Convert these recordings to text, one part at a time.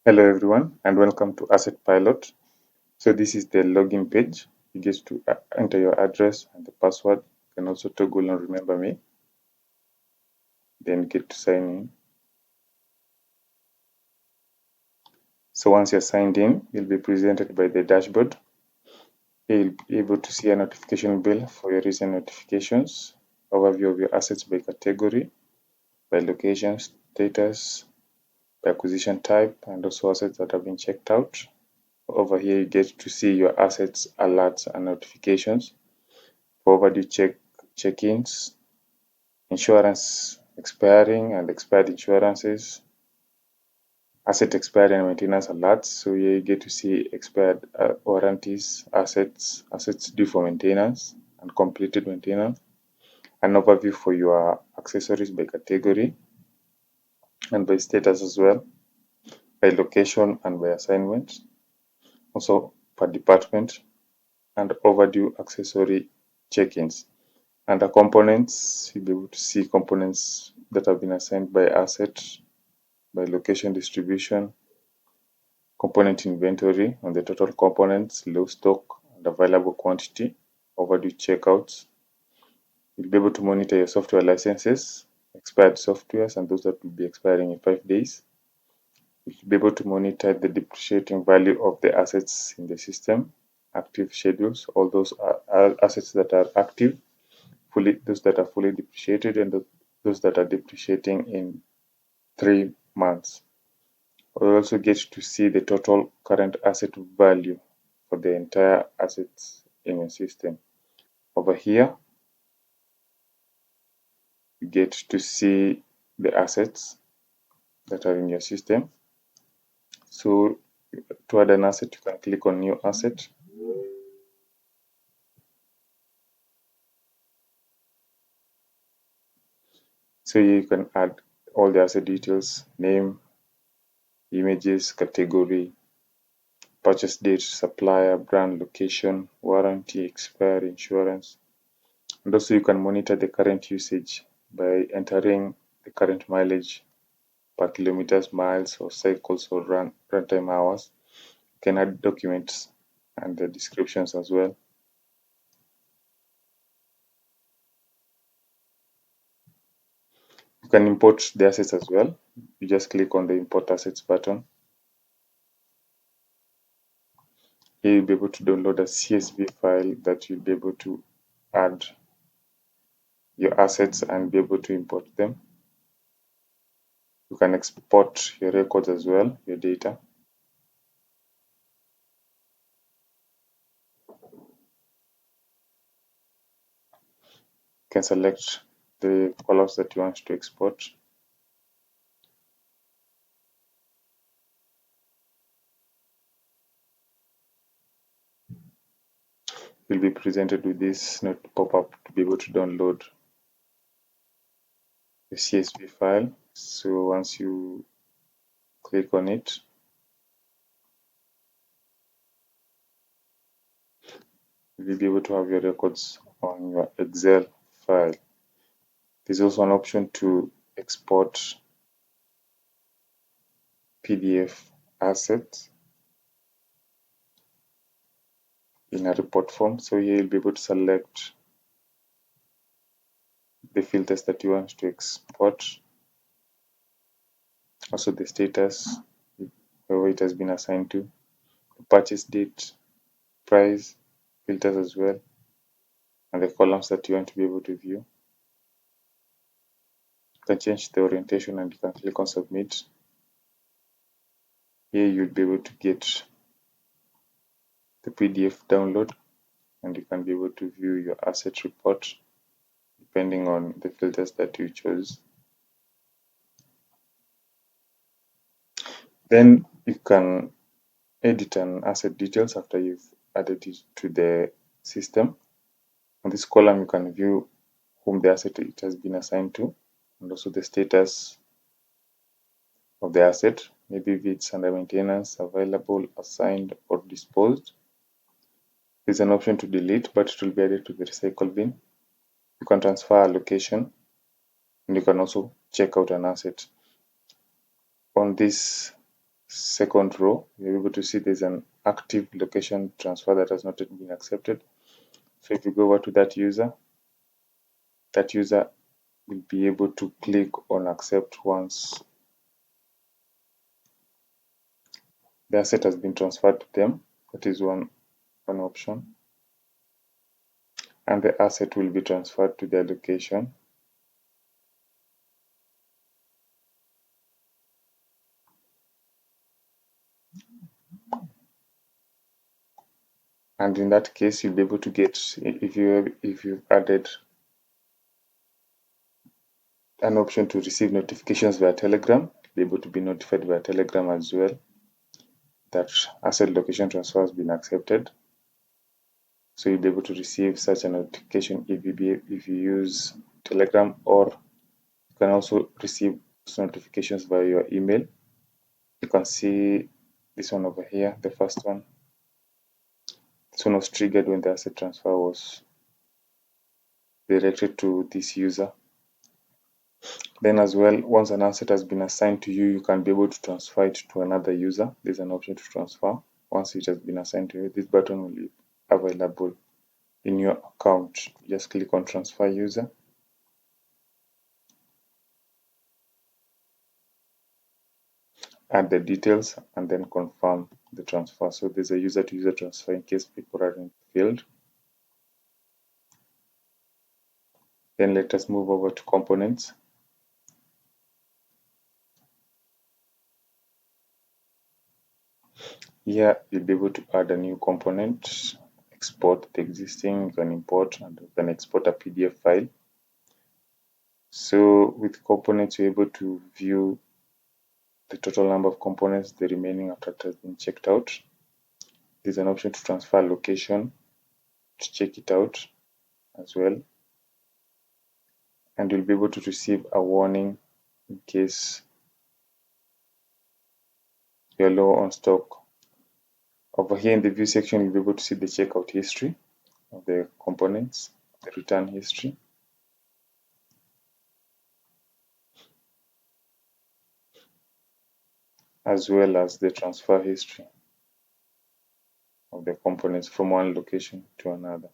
Hello everyone and welcome to Asset Pilot. So this is the login page. You get to enter your address and the password. You can also toggle on remember me. Then get to sign in. So once you're signed in, you'll be presented by the dashboard. You'll be able to see a notification bill for your recent notifications, overview of your assets by category, by location, status, by acquisition type, and also assets that have been checked out. Over here, you get to see your assets, alerts, and notifications. For overdue check-ins, insurance expiring and expired insurances, asset expiry and maintenance alerts. So here you get to see expired warranties, assets due for maintenance and completed maintenance, an overview for your accessories by category and by status as well, by location and by assignment, also per department, and overdue accessory check-ins. Under components, you'll be able to see components that have been assigned by asset, by location distribution, component inventory on the total components, low stock and available quantity, overdue checkouts. You'll be able to monitor your software licenses, expired softwares and those that will be expiring in 5 days. You'll be able to monitor the depreciating value of the assets in the system, active schedules, all those are assets that are active, those that are fully depreciated and those that are depreciating in 3 months. We also get to see the total current asset value for the entire assets in your system. Over here, you get to see the assets that are in your system. So to add an asset, you can click on new asset. So here you can add all the asset details, name, images, category, purchase date, supplier, brand, location, warranty, expiry, insurance. And also you can monitor the current usage by entering the current mileage per kilometers, miles, or cycles, or runtime hours. You can add documents and the descriptions as well. You can import the assets as well. You just click on the import assets button. Here you'll be able to download a CSV file that you'll be able to add your assets and be able to import them. You can export your records as well, your data. You can select the columns that you want to export. You'll be presented with this pop-up to be able to download the CSV file. So once you click on it, you'll be able to have your records on your Excel file. There's also an option to export PDF assets in a report form. So here you'll be able to select the filters that you want to export, also the status, where it has been assigned to, the purchase date, price, filters as well, and the columns that you want to be able to view. You can change the orientation and you can click on submit. Here you'll be able to get the PDF download and you can be able to view your asset report depending on the filters that you chose. Then you can edit an asset details after you've added it to the system. On this column, you can view whom the asset it has been assigned to and also the status of the asset, maybe if it's under maintenance, available, assigned, or disposed. There's an option to delete, but it will be added to the recycle bin. You can transfer a location and you can also check out an asset. On this second row, you're able to see there's an active location transfer that has not yet been accepted. So if you go over to that user will be able to click on accept once the asset has been transferred to them. That is one option. And the asset will be transferred to their location. And in that case, you'll be able to get, if you've added an option to receive notifications via Telegram, be able to be notified via Telegram as well that asset location transfer has been accepted. So you'll be able to receive such a notification if you use Telegram, or you can also receive notifications via your email. You can see this one over here, the first one. This one was triggered when the asset transfer was directed to this user. Then as well, once an asset has been assigned to you, you can be able to transfer it to another user. There's an option to transfer. Once it has been assigned to you, this button will be available in your account. Just click on transfer user. Add the details and then confirm the transfer. So there's a user to user transfer in case people are in the field. Then let us move over to components. Here you'll be able to add a new component, export the existing, you can import, and you can export a PDF file. So with components, you're able to view the total number of components, the remaining after it has been checked out. There's an option to transfer location to check it out as well. And you'll be able to receive a warning in case you're low on stock. Over here in the view section, you'll be able to see the checkout history of the components, the return history. As well as the transfer history of the components from one location to another.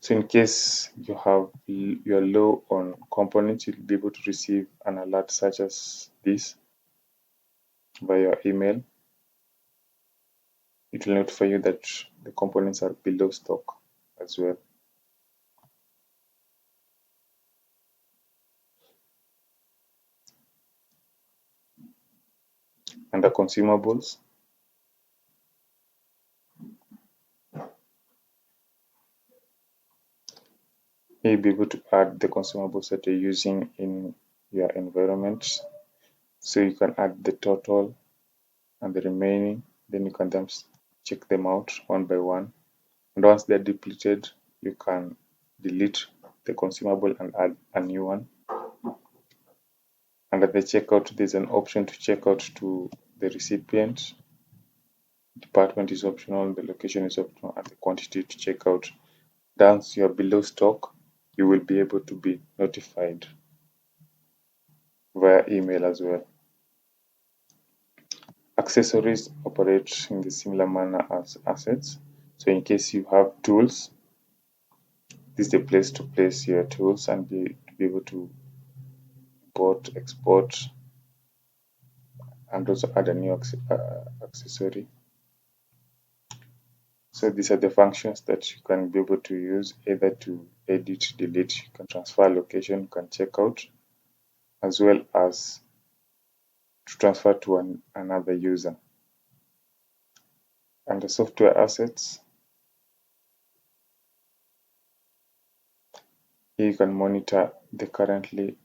So in case you're low on components, you'll be able to receive an alert such as this via your email. It will notify you that the components are below stock as well. Under consumables, you'll be able to add the consumables that you're using in your environment. So you can add the total and the remaining, then you can then check them out one by one. And once they're depleted, you can delete the consumable and add a new one. Under the checkout, there's an option to check out to the recipient. Department is optional, the location is optional, and the quantity to check out. Once you're below stock, you will be able to be notified via email as well. Accessories operate in the similar manner as assets. So in case you have tools, this is the place to place your tools and be able to import, export, and also add a new accessory. So these are the functions that you can be able to use either to edit, delete, you can transfer location, you can check out, as well as to transfer to another user. Under software assets, here you can monitor the currently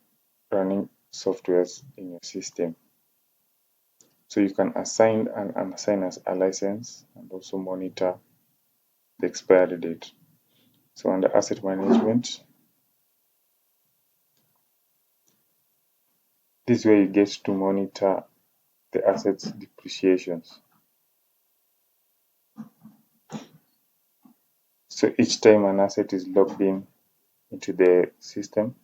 running softwares in your system. So you can assign and unassign as a license and also monitor the expiry date. So under asset management, this is where you get to monitor the assets depreciations. So each time an asset is logged in into the system,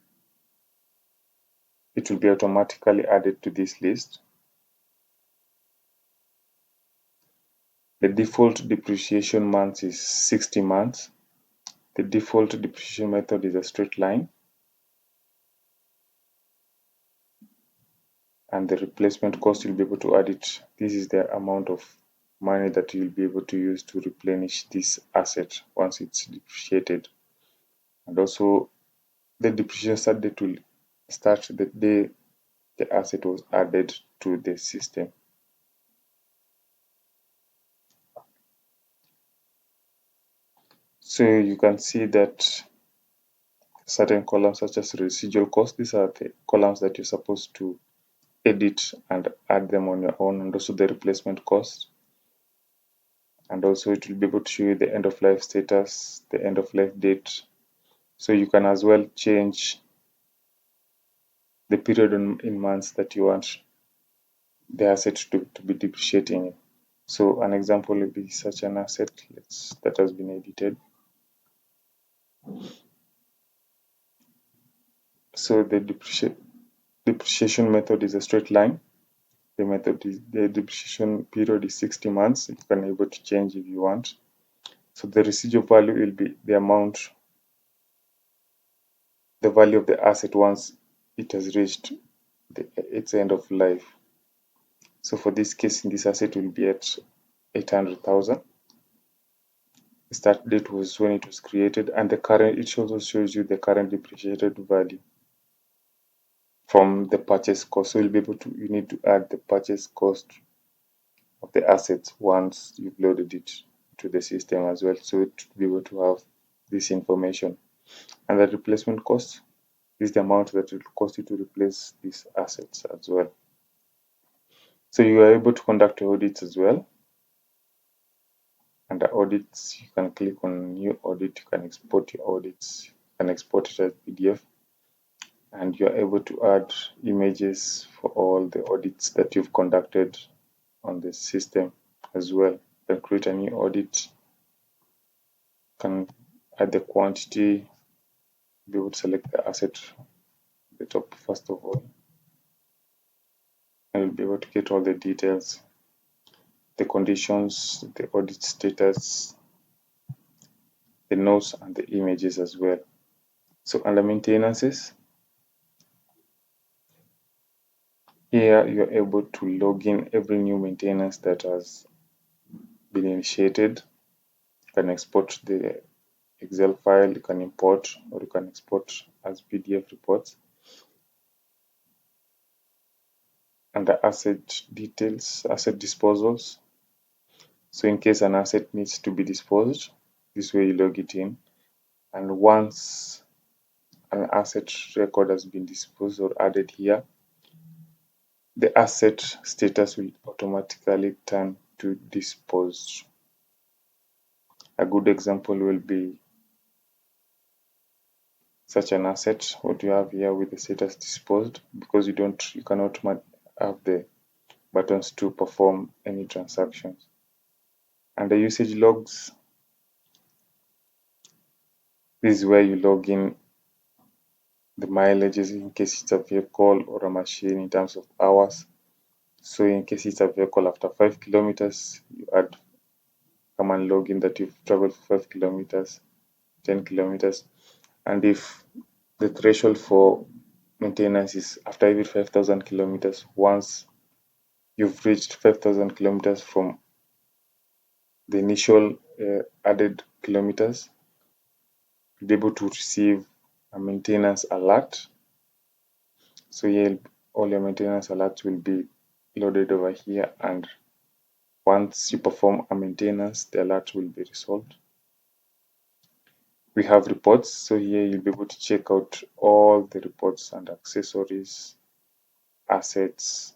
it will be automatically added to this list. The default depreciation months is 60 months. The default depreciation method is a straight line. And the replacement cost, you'll be able to add it. This is the amount of money that you'll be able to use to replenish this asset once it's depreciated. And also the depreciation start date will start the day the asset was added to the system. So you can see that certain columns such as residual cost, these are the columns that you're supposed to edit and add them on your own, and also the replacement cost. And also it will be able to show you the end of life status, the end of life date. So you can as well change the period in months that you want the asset to be depreciating in. So an example will be such an asset that has been edited. So the depreciation method is a straight line. The depreciation period is 60 months. You can able to change if you want. So the residual value will be the amount, the value of the asset once it has reached its end of life. So for this case, this asset will be at 800,000. The start date was when it was created, and the current, it also shows you the current depreciated value from the purchase cost. So you'll be able to, you need to add the purchase cost of the assets once you've loaded it to the system as well, so to be able to have this information. And the replacement cost is the amount that it will cost you to replace these assets as well. So you are able to conduct your audits as well. Under audits, you can click on new audit, you can export your audits, you can export it as PDF, and you're able to add images for all the audits that you've conducted on the system as well. You can create a new audit, you can add the quantity, be able to select the asset at the top first of all, and you'll be able to get all the details, the conditions, the audit status, the notes, and the images as well. So under maintenances, here you're able to log in every new maintenance that has been initiated. You can export the Excel file, you can import, or you can export as PDF reports. Under asset details, asset disposals. So in case an asset needs to be disposed, this way you log it in. And once an asset record has been disposed or added here, the asset status will automatically turn to disposed. A good example will be such an asset, what you have here with the status disposed, because you cannot have the buttons to perform any transactions. Under usage logs, this is where you log in the mileages in case it's a vehicle or a machine in terms of hours. So in case it's a vehicle, after 5 kilometers, you add, come and log in that you've traveled for 5 kilometers, 10 kilometers. And if the threshold for maintenance is after every 5,000 kilometers, once you've reached 5,000 kilometers from the initial added kilometers, you'll be able to receive a maintenance alert. So here, all your maintenance alerts will be loaded over here, and once you perform a maintenance, the alert will be resolved. We have reports, so here you'll be able to check out all the reports and accessories, assets,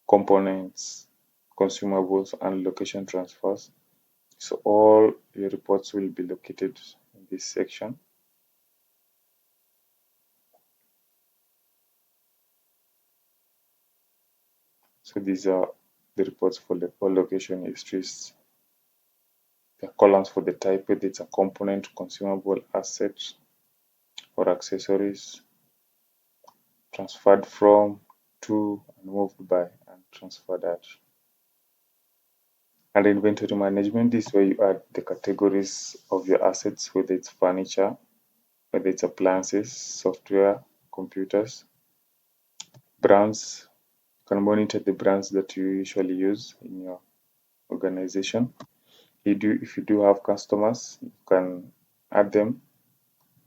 components, consumables, and location transfers. So all your reports will be located in this section. So these are the reports for the all location histories. The columns for the type, whether it's a component, consumable, asset, or accessories. transferred from, to, and moved by, and transferred at. And inventory management is where you add the categories of your assets, whether it's furniture, whether it's appliances, software, computers. Brands, you can monitor the brands that you usually use in your organization. If you do have customers, you can add them.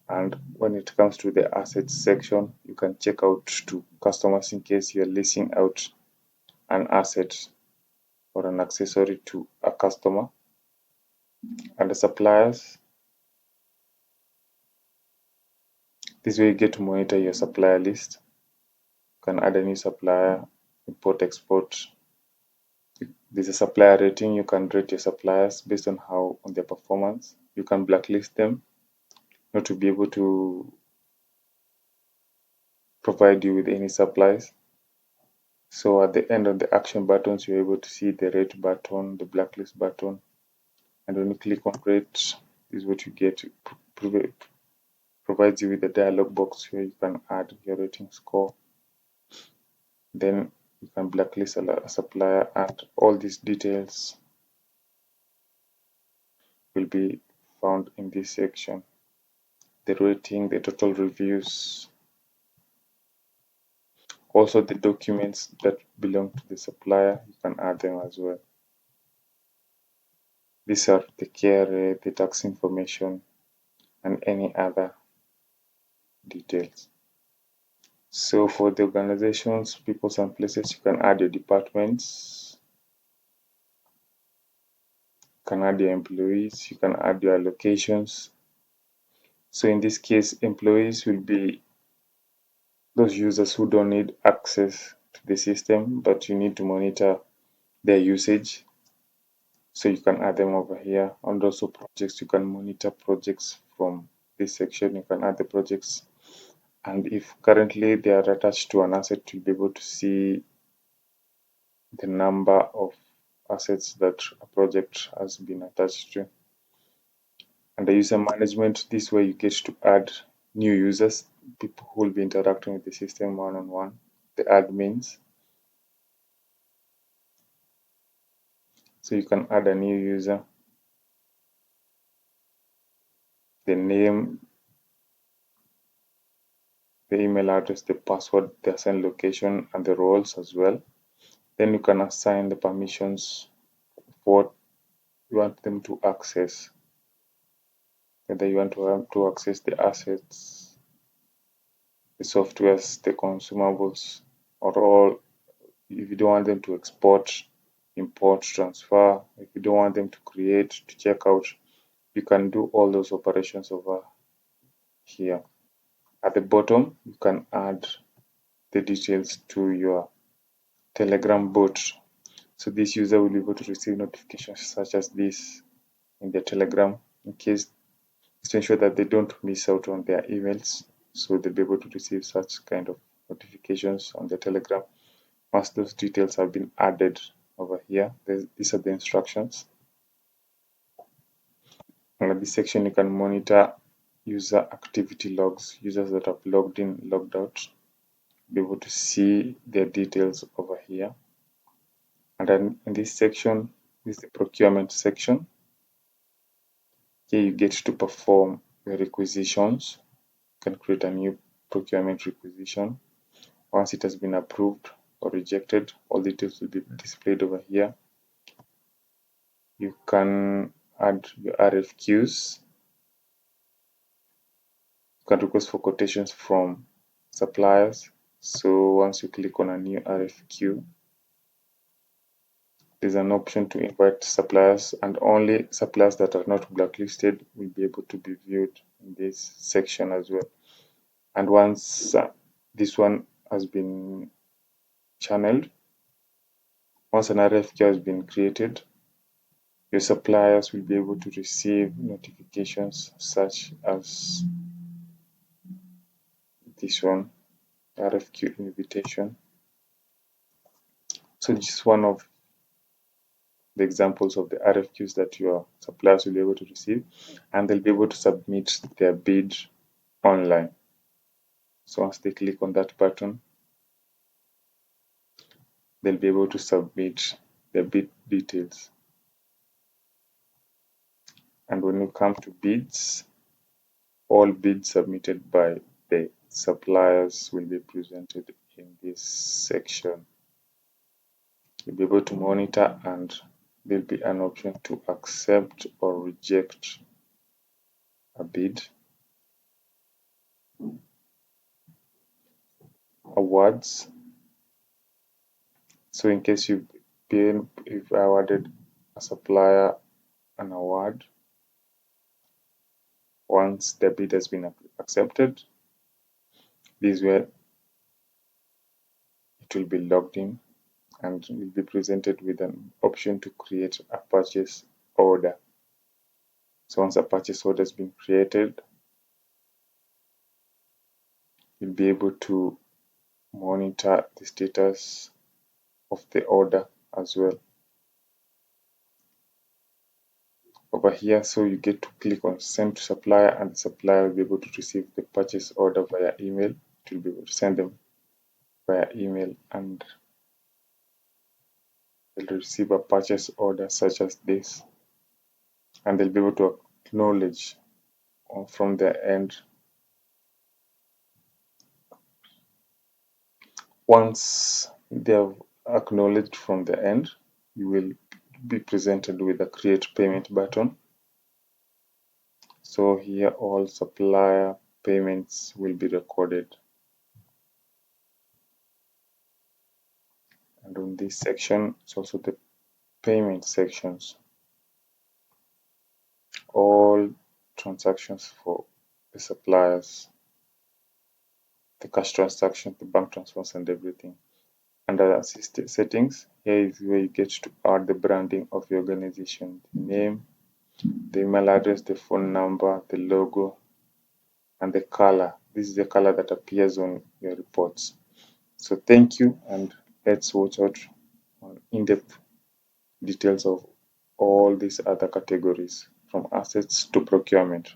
And when it comes to the assets section, you can check out to customers in case you're leasing out an asset or an accessory to a customer. And the suppliers, this way you get to monitor your supplier list. You can add a new supplier, import, export. There's a supplier rating. You can rate your suppliers based on their performance. You can blacklist them not to be able to provide you with any supplies. So at the end of the action buttons, you're able to see the rate button, the blacklist button, and when you click on rate, this is what you get. Provides you with a dialog box where you can add your rating score. Then you can blacklist a supplier, and all these details will be found in this section. The rating, the total reviews, also the documents that belong to the supplier, you can add them as well. These are the KRA, the tax information, and any other details. So for the organizations, peoples, and places, you can add your departments, you can add your employees, you can add your allocations. So in this case, employees will be those users who don't need access to the system, but you need to monitor their usage. So you can add them over here. And also projects, you can monitor projects from this section. You can add the projects. And if currently they are attached to an asset, you'll be able to see the number of assets that a project has been attached to. And the user management, this way you get to add new users, people who will be interacting with the system one-on-one, the admins. So you can add a new user, the name, the email address, the password, the assigned location, and the roles as well. Then you can assign the permissions for what you want them to access. Whether you want to access the assets, the softwares, the consumables, or all. If you don't want them to export, import, transfer, if you don't want them to create, to check out, you can do all those operations over here. At the bottom, you can add the details to your Telegram bot. So this user will be able to receive notifications such as this in their Telegram in case to ensure that they don't miss out on their emails. So they'll be able to receive such kind of notifications on their Telegram once those details have been added over here. These are the instructions. And at this section, you can monitor user activity logs, users that have logged in, logged out, be able to see their details over here. And then in this section is the procurement section. Here you get to perform your requisitions. You can create a new procurement requisition. Once it has been approved or rejected, all details will be displayed over here. You can add your RFQs. You can request for quotations from suppliers. So once you click on a new RFQ, there's an option to invite suppliers, and only suppliers that are not blacklisted will be able to be viewed in this section as well. And once this one has been channeled, once an RFQ has been created, your suppliers will be able to receive notifications such as this one, RFQ invitation. So this is one of the examples of the RFQs that your suppliers will be able to receive, and they'll be able to submit their bid online. So once they click on that button, they'll be able to submit their bid details. And when you come to bids, all bids submitted by the suppliers will be presented in this section. You'll be able to monitor, and there'll be an option to accept or reject a bid. Awards. So in case you've awarded a supplier an award, once the bid has been accepted, this is where it will be logged in and will be presented with an option to create a purchase order. So once a purchase order has been created, you'll be able to monitor the status of the order as well. Over here, so you get to click on send to supplier, and the supplier will be able to receive the purchase order via email. It will be able to send them via email, and they'll receive a purchase order such as this, and they'll be able to acknowledge from their end. Once they have acknowledged from the end, you will be presented with a create payment button. So here all supplier payments will be recorded. And on this section, it's also the payment sections. All transactions for the suppliers, the cash transactions, the bank transfers, and everything. Under settings, here is where you get to add the branding of your organization, the name, the email address, the phone number, the logo, and the color. This is the color that appears on your reports. So thank you, and let's watch out on in-depth details of all these other categories from assets to procurement.